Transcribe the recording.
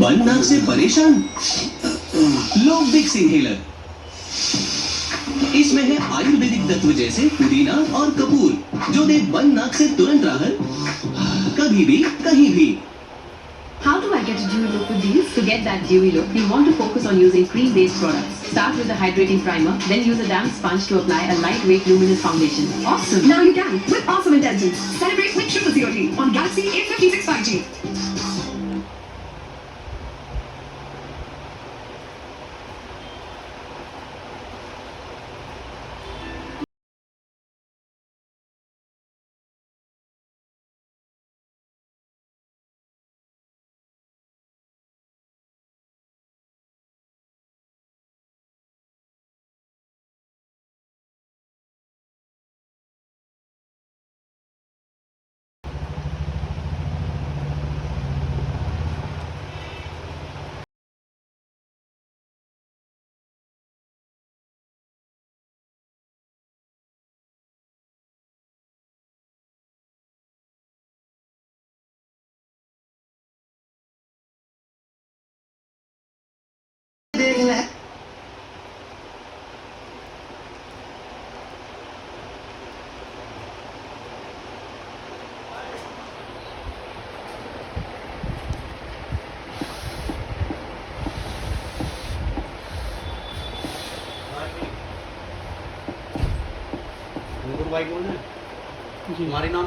बंद नाक से परेशान? लो विक्स इनहेलर। इसमें है आयुर्वेदिक तत्व जैसे पुदीना और कपूर जो दे बंद नाक से तुरंत राहत, कभी भी कहीं भी। How do I get a dewy look with these? To get that dewy look, you want to focus on using cream-based products. Start with a hydrating primer, then use a damp sponge to apply a lightweight luminous foundation. Awesome! Now you can with awesome intentions. Celebrate with Triple COD on Galaxy A56 5G. भाई बोल रहे हैं हमारे नाम